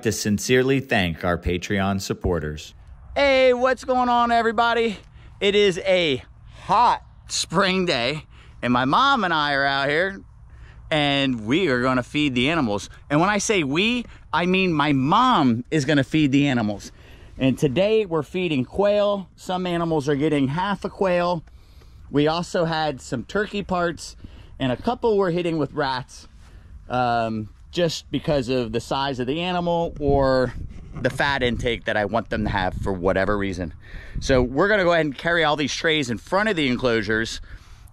like to sincerely thank our Patreon supporters. Hey, what's going on, everybody? It is a hot spring day, and my mom and I are out here, and we are gonna feed the animals. And when I say we, I mean my mom is gonna feed the animals. And today we're feeding quail. Some animals are getting half a quail. We also had some turkey parts, and a couple we're hitting with rats, just because of the size of the animal or the fat intake that I want them to have for whatever reason. So we're gonna go ahead and carry all these trays in front of the enclosures,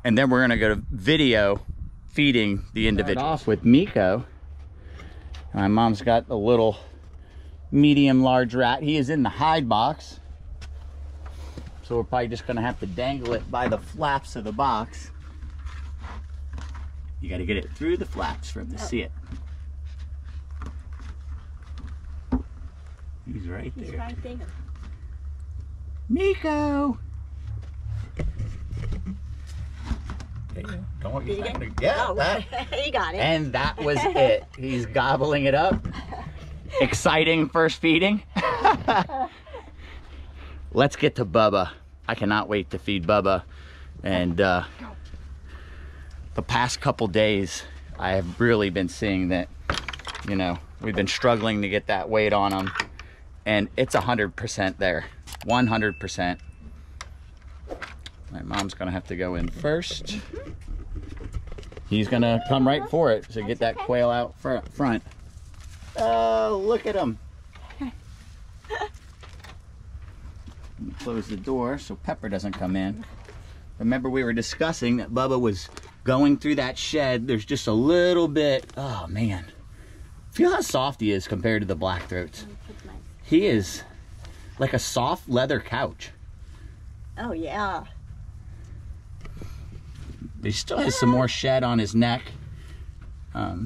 and then we're gonna go to video feeding the individuals. Start off with Miko. My mom's got a little medium large rat. He is in the hide box, so we're probably just gonna have to dangle it by the flaps of the box. You gotta get it through the flaps for him to see it. He's right there. He's right there. Miko! There you go. Don't get back. Yeah, oh, that. He got it. And that was it. He's gobbling it up. Exciting first feeding. Let's get to Bubba. I cannot wait to feed Bubba. And the past couple days, I have really been seeing that, you know, we've been struggling to get that weight on him. And it's 100% there, 100%. My mom's gonna have to go in first. He's gonna come right for it, so get that quail out front. Oh, look at him. Close the door so Pepper doesn't come in. Remember, we were discussing that Bubba was going through that shed. There's just a little bit, oh man. Feel how soft he is compared to the blackthroats. He is like a soft leather couch. Oh yeah. He still has some more shed on his neck. A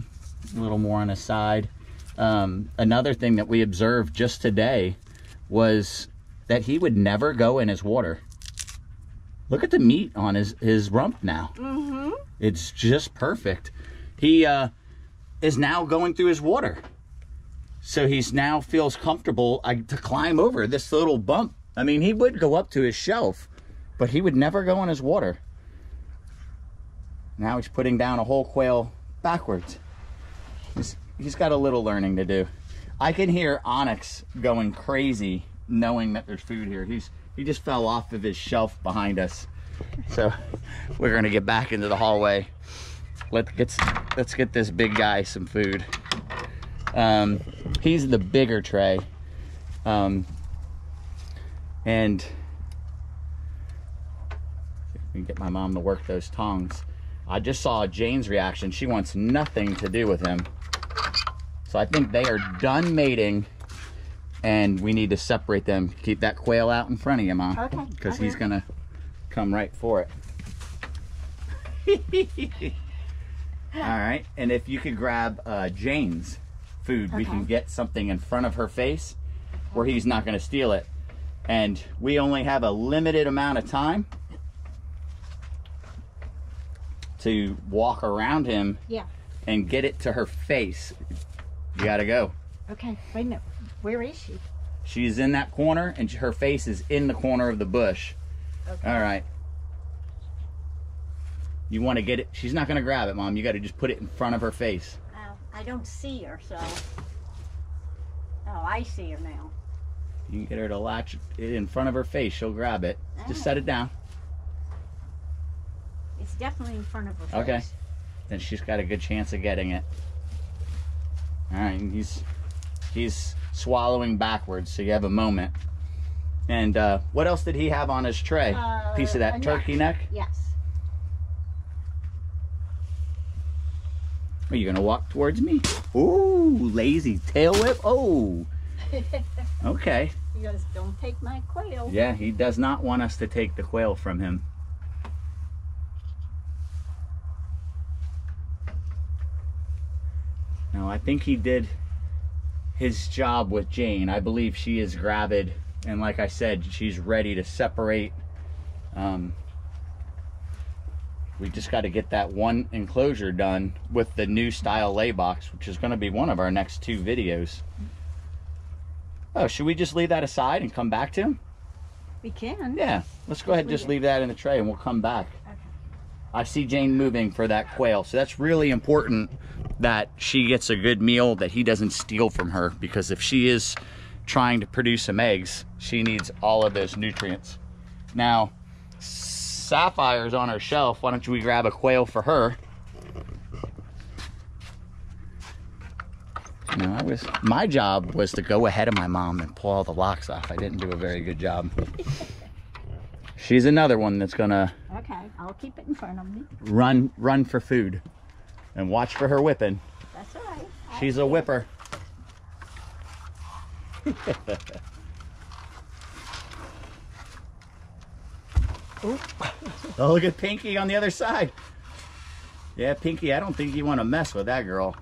little more on his side. Another thing that we observed just today was that he would never go in his water. Look at the meat on his rump now. Mm-hmm. It's just perfect. He is now going through his water. So he's now feels comfortable to climb over this little bump. I mean, he would go up to his shelf, but he would never go in his water. Now he's putting down a whole quail backwards. He's got a little learning to do. I can hear Onyx going crazy knowing that there's food here. He just fell off of his shelf behind us. So we're gonna get back into the hallway. Let's get this big guy some food. He's the bigger tray. And we can get my mom to work those tongs. I just saw Jane's reaction. She wants nothing to do with him. So I think they are done mating, and we need to separate them. Keep that quail out in front of you, Mom. Okay. Because he's gonna come right for it. All right, and if you could grab Jane's food, we can get something in front of her face where he's not gonna steal it. And we only have a limited amount of time to walk around him and get it to her face. You gotta go. Okay, wait a minute. Where is she? She's in that corner, and her face is in the corner of the bush. Okay. All right. You want to get it? She's not gonna grab it, Mom. You gotta just put it in front of her face. I don't see her, so. Oh, I see her now. You can get her to latch it in front of her face. She'll grab it. Just set it down. It's definitely in front of her face. Okay. Then she's got a good chance of getting it. All right. He's swallowing backwards, so you have a moment. And what else did he have on his tray? Piece of that turkey neck? Yes. Are you gonna walk towards me? Ooh, lazy tail whip. Oh. Okay. He goes, don't take my quail. Yeah, he does not want us to take the quail from him. No, I think he did his job with Jane. I believe she is gravid, and like I said, she's ready to separate. We just got to get that one enclosure done with the new style lay box, which is going to be one of our next 2 videos. Oh, should we just leave that aside and come back to him? We can. Yeah, let's go ahead and just leave that in the tray and we'll come back. Okay. I see Jane moving for that quail, so that's really important that she gets a good meal, that he doesn't steal from her, because if she is trying to produce some eggs, she needs all of those nutrients. Now, Sapphire's on her shelf. Why don't we grab a quail for her? No, my job was to go ahead of my mom and pull all the locks off. I didn't do a very good job. She's another one that's gonna Okay, I'll keep it in front of me. run for food. And watch for her whipping. That's all right. She's a whipper. Oh, look at Pinky on the other side. Yeah, Pinky, I don't think you want to mess with that girl.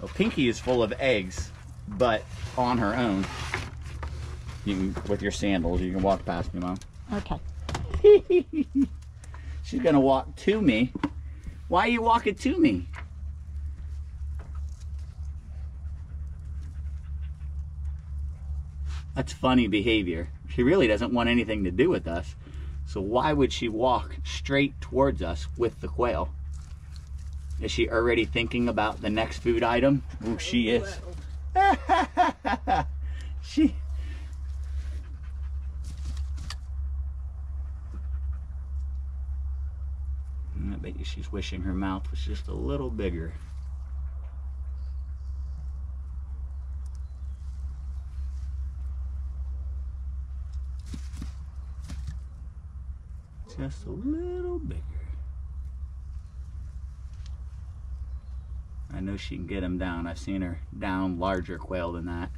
Well, Pinky is full of eggs, but on her own. You can, with your sandals, you can walk past me, Mom. Okay. She's gonna walk to me. Why are you walking to me? That's funny behavior. She really doesn't want anything to do with us. So why would she walk straight towards us with the quail? Is she already thinking about the next food item? Oh, she is. She. I bet you she's wishing her mouth was just a little bigger. Just a little bigger. I know she can get him down. I've seen her down larger quail than that.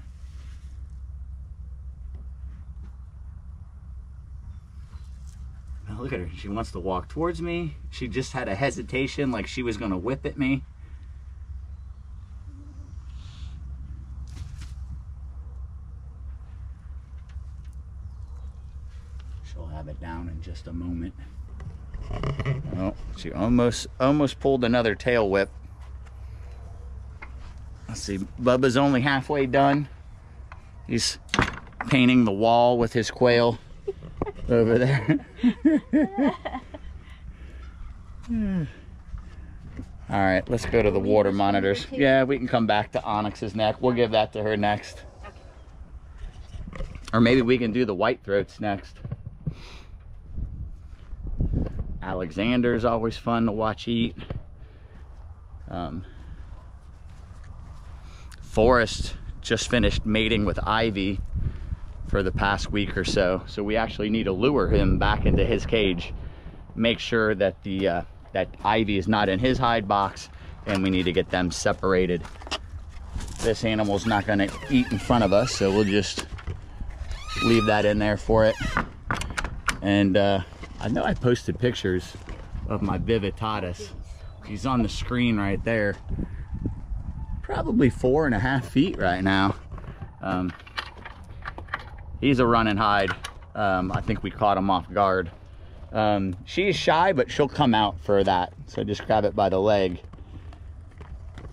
Now look at her. She wants to walk towards me. She just had a hesitation like she was going to whip at me. She'll have it down in just a moment. Oh, she almost pulled another tail whip. Let's see, Bubba's only halfway done. He's painting the wall with his quail over there. All right, let's go to the water monitors. Yeah, we can come back to Onyx's neck. We'll give that to her next. Or maybe we can do the white throats next. Alexander's always fun to watch eat. Forrest just finished mating with Ivy for the past week or so, so we actually need to lure him back into his cage, make sure that the that Ivy is not in his hide box, and we need to get them separated. This animal's not going to eat in front of us, so we'll just leave that in there for it. And I know I posted pictures of my Vivitatus. He's on the screen right there. Probably 4.5 feet right now. He's a run and hide. I think we caught him off guard. She's shy, but she'll come out for that. So just grab it by the leg.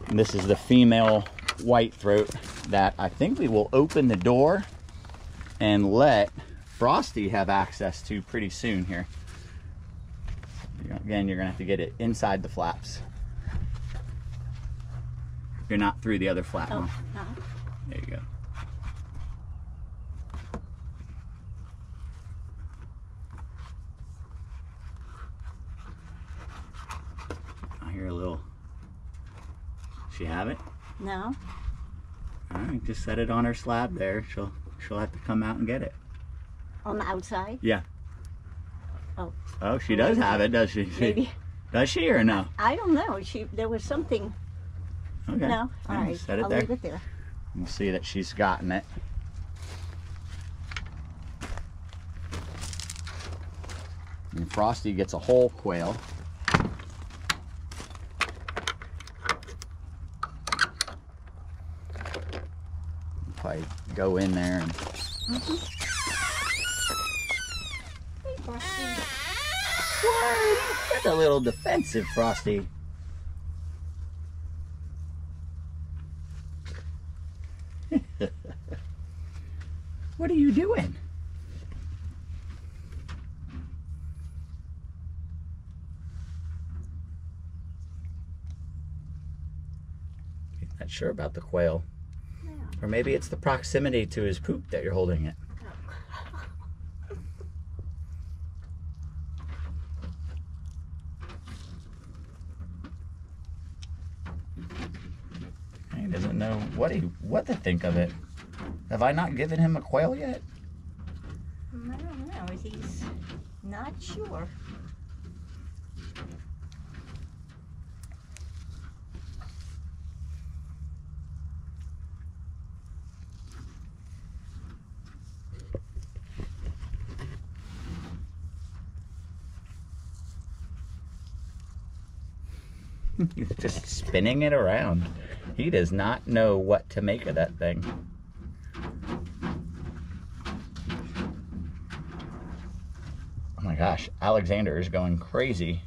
And this is the female white throat that I think we will open the door and let Frosty have access to pretty soon here. Again, you're gonna have to get it inside the flaps. You're not through the other flap. Oh, huh? no. There you go. I hear a little. She have it? No. All right, just set it on her slab there. She'll have to come out and get it. On the outside? Yeah. Oh. Oh, she does have it, does she? Maybe. Does she or no? I don't know. There was something. Okay. No. All Yeah, right. set it I'll there. leave it there. We'll see that she's gotten it. And Frosty gets a whole quail. Probably go in there and Hey, Frosty. what? That's a little defensive, Frosty. What are you doing? Not sure about the quail. Yeah. Or maybe it's the proximity to his poop that you're holding it. He doesn't know what to think of it. Have I not given him a quail yet? I don't know. He's not sure. He's just spinning it around. He does not know what to make of that thing. Oh my gosh, Alexander is going crazy.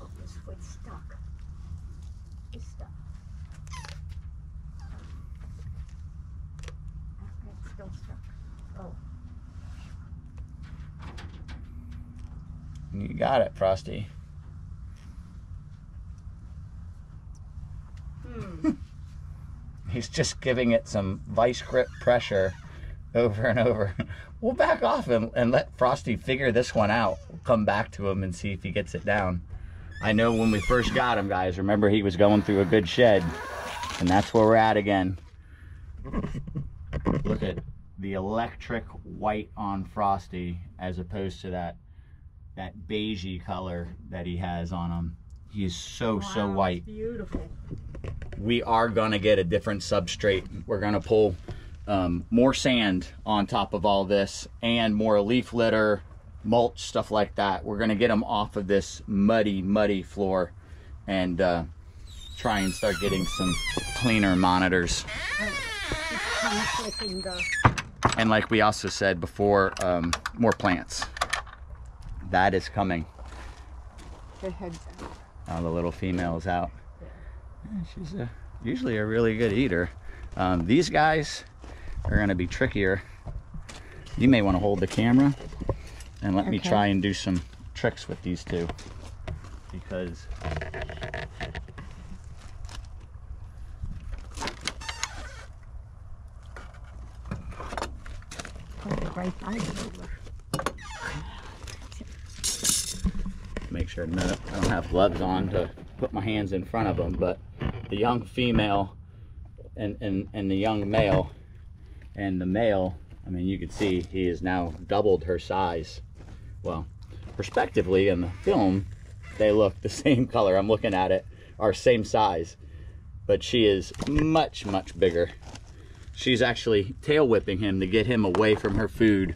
Oh, his foot's stuck. He's stuck. It's still stuck. Oh. You got it, Frosty. He's just giving it some vice grip pressure over and over. We'll back off and let Frosty figure this one out. We'll come back to him and see if he gets it down. I know when we first got him, guys, remember he was going through a good shed. And that's where we're at again. Look at the electric white on Frosty as opposed to that beigey color that he has on him. He's so white. Beautiful. We are gonna get a different substrate. We're gonna pull more sand on top of all this and more leaf litter, mulch, stuff like that. We're gonna get them off of this muddy floor and try and start getting some cleaner monitors. And like we also said before, more plants. That is coming. The head's out. Oh, the little female's out. Yeah, she's usually a really good eater. These guys are going to be trickier. You may want to hold the camera and let me try and do some tricks with these two, because Right by it over. make sure no, I don't have gloves on to put my hands in front of them, but the young female and the young male, and the male, I mean, you can see he has now doubled her size. Well, respectively in the film, they look the same color. I'm looking at it, are same size, but she is much bigger. She's actually tail whipping him to get him away from her food.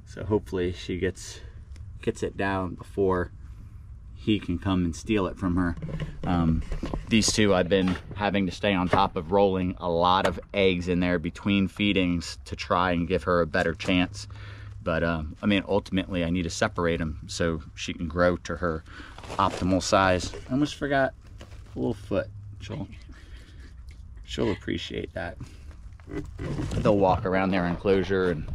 So hopefully she gets it down before he can come and steal it from her. These two, I've been having to stay on top of rolling a lot of eggs in there between feedings to try and give her a better chance. But I mean, ultimately I need to separate them so she can grow to her optimal size. I almost forgot a little foot. She'll appreciate that. They'll walk around their enclosure and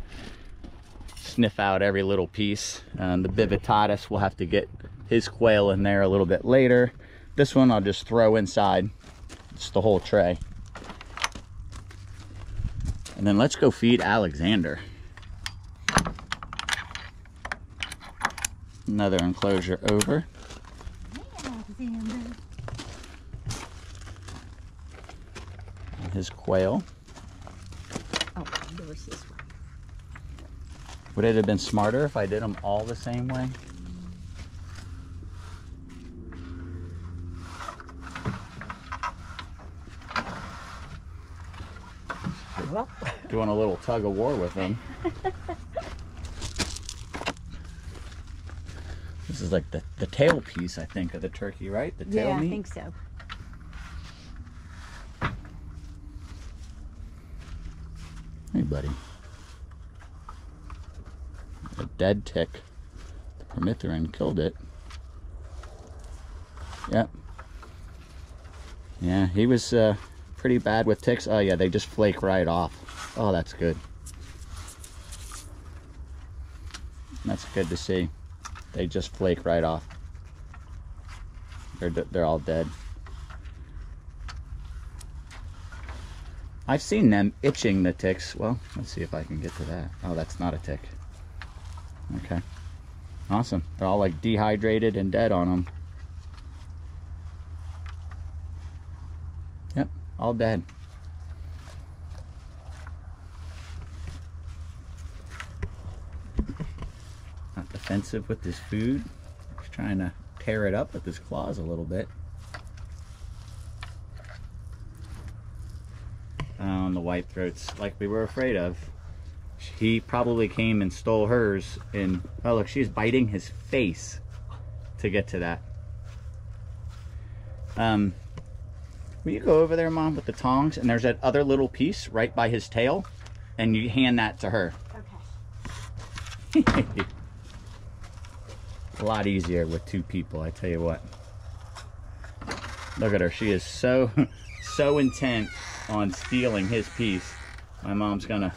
sniff out every little piece. The Bivitatus, will have to get his quail in there a little bit later. This one I'll just throw inside. It's the whole tray. And then let's go feed Alexander. Another enclosure over. His quail. Oh, there was this one. Would it have been smarter if I did them all the same way? Well, Doing a little tug of war with them. This is like the tail piece, I think, of the turkey, right? The tail meat? I think so. Hey, buddy. A dead tick. The permethrin killed it. Yep. Yeah, he was pretty bad with ticks? Oh yeah, they just flake right off. Oh, that's good. That's good to see. They just flake right off. They're all dead. I've seen them itching the ticks. Well, let's see if I can get to that. Oh, that's not a tick. Okay. Awesome. They're all like dehydrated and dead on them. Yep, all dead. Not defensive with this food. He's trying to tear it up with his claws a little bit. The white throats, like we were afraid of. He probably came and stole hers, and oh look, she's biting his face to get to that. Will you go over there, Mom, with the tongs, and there's that other little piece right by his tail, and you hand that to her. Okay. A lot easier with two people, I tell you what. Look at her, she is so intent on stealing his piece. My mom's gonna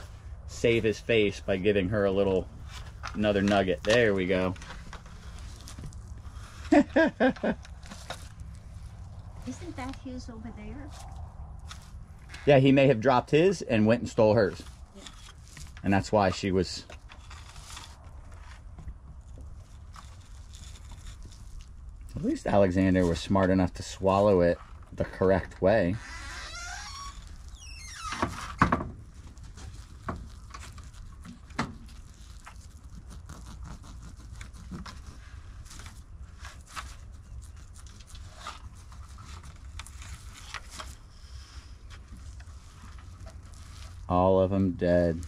save his face by giving her another nugget. There we go. Isn't that his over there? Yeah, he may have dropped his and went and stole hers. Yeah. And that's why she was... At least Alexander was smart enough to swallow it the correct way. All of them dead.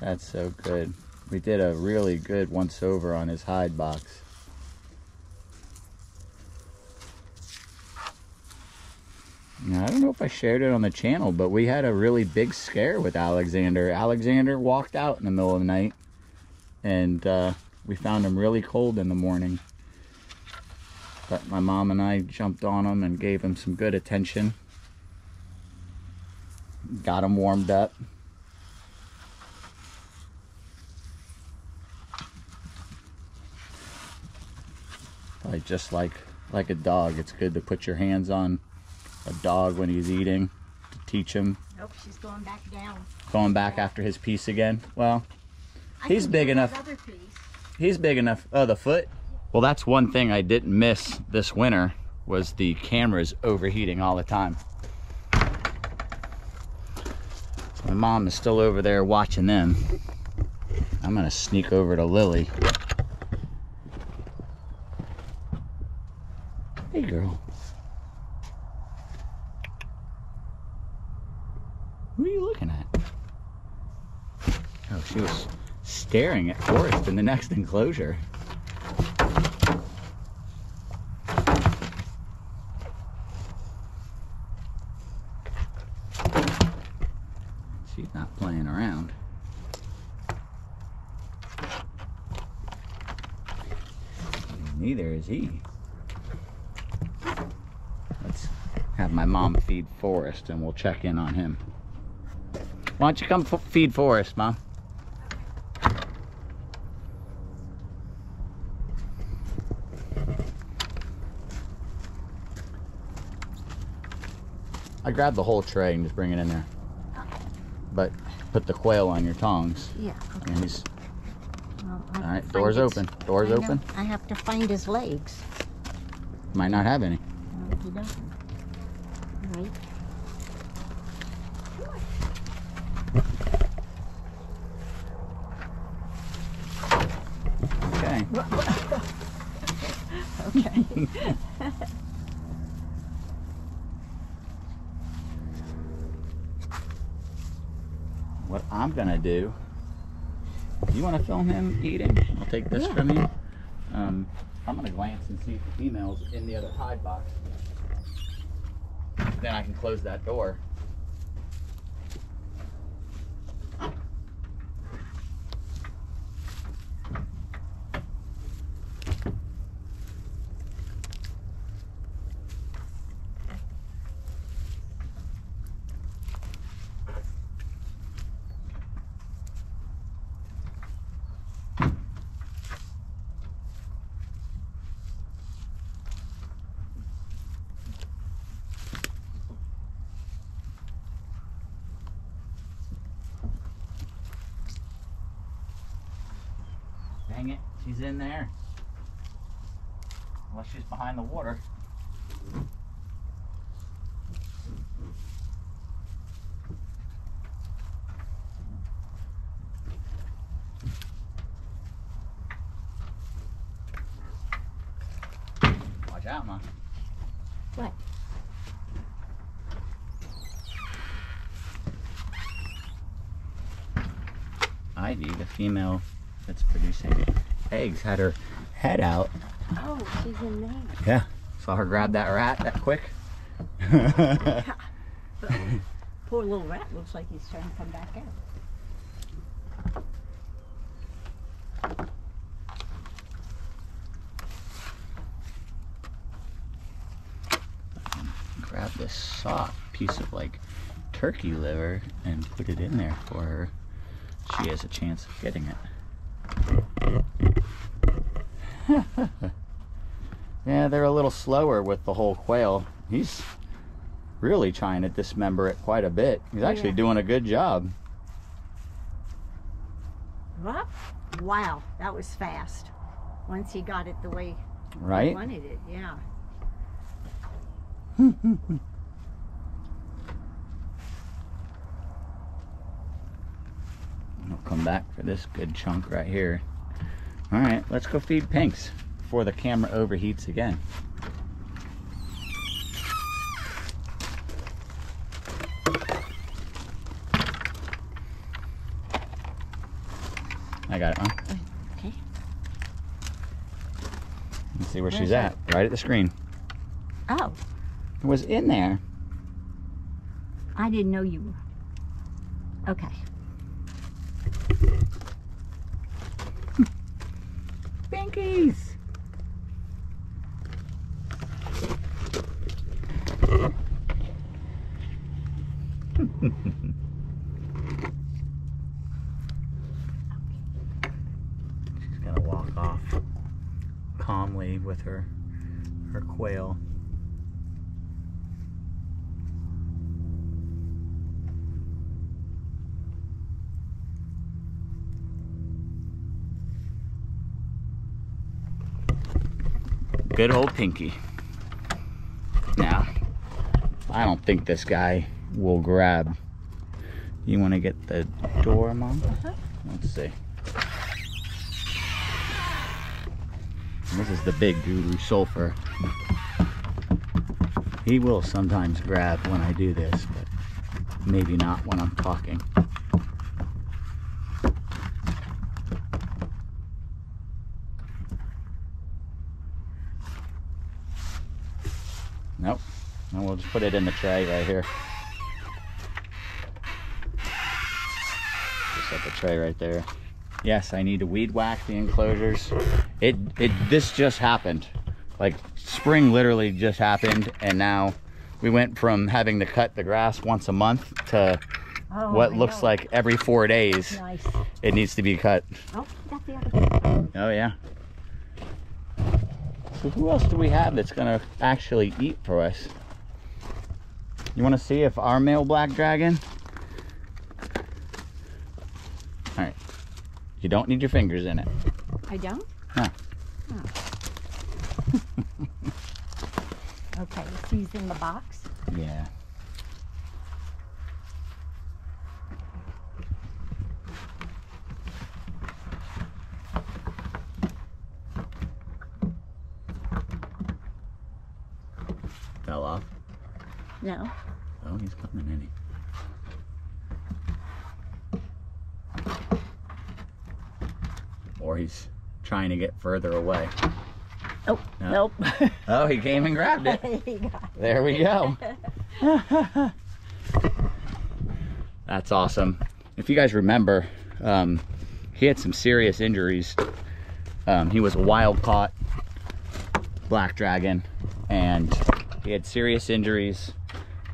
That's so good. We did a really good once over on his hide box. Now, I don't know if I shared it on the channel, but we had a really big scare with Alexander. Alexander walked out in the middle of the night, and we found him really cold in the morning. But my mom and I jumped on him and gave him some good attention. Got him warmed up. Like just like a dog, it's good to put your hands on a dog when he's eating to teach him. Nope, she's going back down. Going back after his piece again. Well, he's big enough. He's big enough. Oh, the foot? Well, that's one thing I didn't miss this winter was the cameras overheating all the time. My mom is still over there watching them. I'm gonna sneak over to Lily. Hey girl. Who are you looking at? Oh, she was staring at Forrest in the next enclosure. She's not playing around. Neither is he. Let's have my mom feed Forrest and we'll check in on him. Why don't you come feed Forrest, Mom? I grabbed the whole tray and just bring it in there. But put the quail on your tongs. Yeah. Okay. And he's... Well, all right, door's open. Door's open. I have to find his legs. Might not have any. No, he doesn't. Right. Okay. Okay. What I'm gonna do, you want to film him eating? I'll take this from you. I'm gonna glance and see if the female's in the other hide box. Then I can close that door. She's in there. Unless she's behind the water. Watch out, Mom. What? Ivy, the female that's producing eggs, had her head out. Oh, she's in there. Yeah. Saw her grab that rat that quick. Poor little rat looks like he's trying to come back out. Grab this soft piece of like turkey liver and put it in there for her. She has a chance of getting it. Yeah, they're a little slower with the whole quail. He's really trying to dismember it quite a bit. He's actually doing a good job. Well, wow, that was fast. Once he got it the way Right? he wanted it, yeah. I'll come back for this good chunk right here. All right, let's go feed Pinks before the camera overheats again. I got it, Mom. Okay. Let's see where Where's she's that? at. Right at the screen. Oh, It was in there. I didn't know you were. Okay. Pinkies! She's gonna walk off calmly with her quail. Good old Pinky. Now, I don't think this guy will grab. You want to get the door, Mom? Let's see. And this is the big guru sulfur. He will sometimes grab when I do this, but maybe not when I'm talking. Nope. And we'll just put it in the tray right here. Just set the tray right there. Yes, I need to weed whack the enclosures. This just happened. Like, spring literally just happened, and now we went from having to cut the grass once a month to what looks like every 4 days. Nice. It needs to be cut. Oh, you got the other one. Oh yeah. So who else do we have that's gonna actually eat for us? You wanna see if our male black dragon? All right, you don't need your fingers in it. I don't? No. Oh. Okay, he's in the box. Yeah. Fell off. No. Oh, he's coming, isn't he? Or he's trying to get further away. Oh, No. nope. Oh, he came and grabbed it. He got it. There we go. That's awesome. If you guys remember, he had some serious injuries. He was a wild caught black dragon, and he had serious injuries,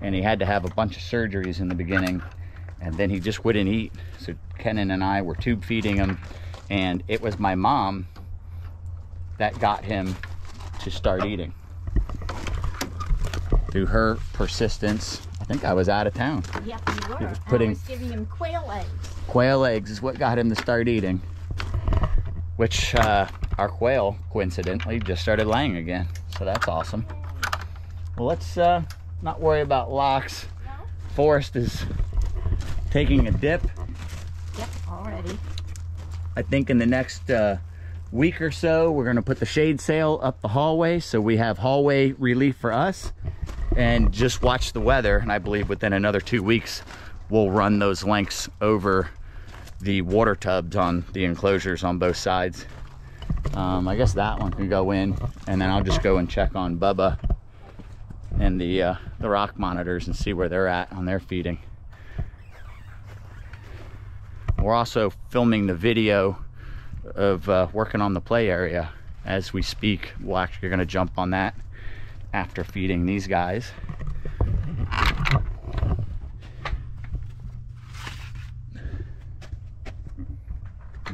and he had to have a bunch of surgeries in the beginning, and then he just wouldn't eat. So Kenan and I were tube feeding him, and it was my mom that got him to start eating. Through her persistence, I think I was out of town. Yep, you were. was putting- I was giving him quail eggs. Quail eggs is what got him to start eating, which our quail, coincidentally, just started laying again. So that's awesome. Well, let's not worry about locks. No? Forrest is taking a dip. Yep, already. I think in the next week or so, we're gonna put the shade sail up the hallway so we have hallway relief for us, and just watch the weather. And I believe within another 2 weeks, we'll run those lengths over the water tubs on the enclosures on both sides. I guess that one can go in, and then I'll just go and check on Bubba and the rock monitors and see where they're at on their feeding. We're also filming the video of working on the play area as we speak. We're actually gonna jump on that after feeding these guys.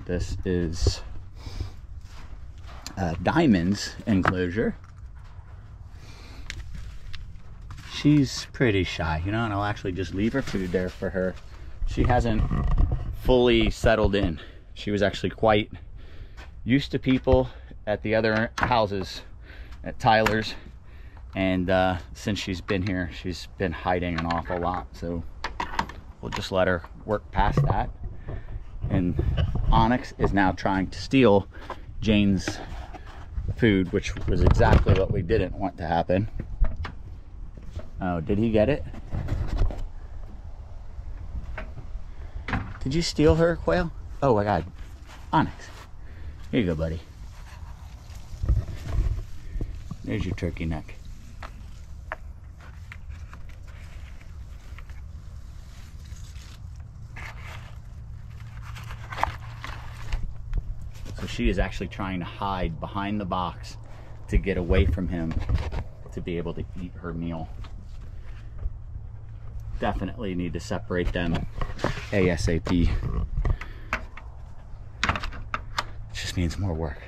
This is Diamond's enclosure. She's pretty shy, you know, and I'll actually just leave her food there for her. She hasn't fully settled in. She was actually quite used to people at the other houses at Tyler's, and since she's been here, she's been hiding an awful lot. So we'll just let her work past that. And Onyx is now trying to steal Jane's food, which was exactly what we didn't want to happen. Oh, did he get it? Did you steal her, Quail? Oh my God. Onyx. Here you go, buddy. There's your turkey neck. So she is actually trying to hide behind the box to get away from him to be able to eat her meal. Definitely need to separate them ASAP. It just means more work.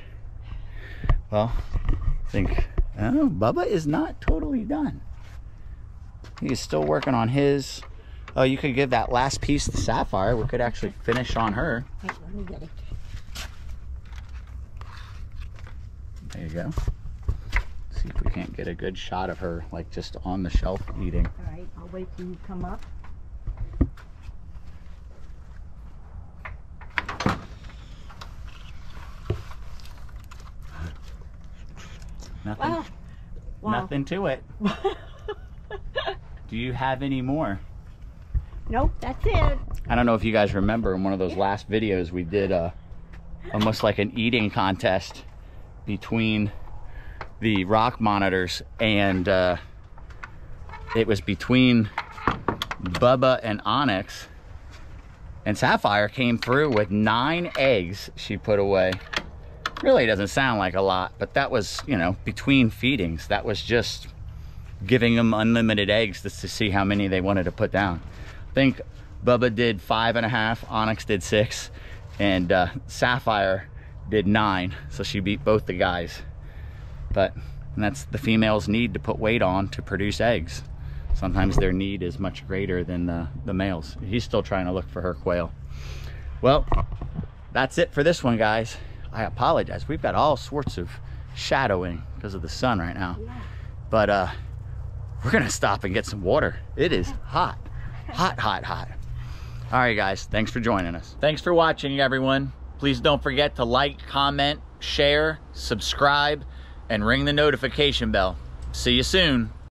Well, I think, oh, Bubba is not totally done. He is still working on his. Oh, you could give that last piece to Sapphire. We could actually finish on her. Wait, let me get it. There you go. See if we can't get a good shot of her, like just on the shelf eating. All right, I'll wait till you come up. Nothing. Wow. Wow. Nothing to it. Do you have any more? Nope, that's it. I don't know if you guys remember in one of those last videos we did almost like an eating contest between the rock monitors, and it was between Bubba and Onyx, and Sapphire came through with 9 eggs she put away. Really doesn't sound like a lot, but that was, you know, between feedings, that was just giving them unlimited eggs just to see how many they wanted to put down. I think Bubba did 5.5, Onyx did 6, and Sapphire did 9, so she beat both the guys. But that's the females need to put weight on to produce eggs. Sometimes their need is much greater than the males. He's still trying to look for her quail. Well, that's it for this one, guys. I apologize. We've got all sorts of shadowing because of the sun right now. Yeah. But we're gonna stop and get some water. It is hot, hot, hot, hot. All right, guys, thanks for joining us. Thanks for watching, everyone. Please don't forget to like, comment, share, subscribe, and ring the notification bell. See you soon.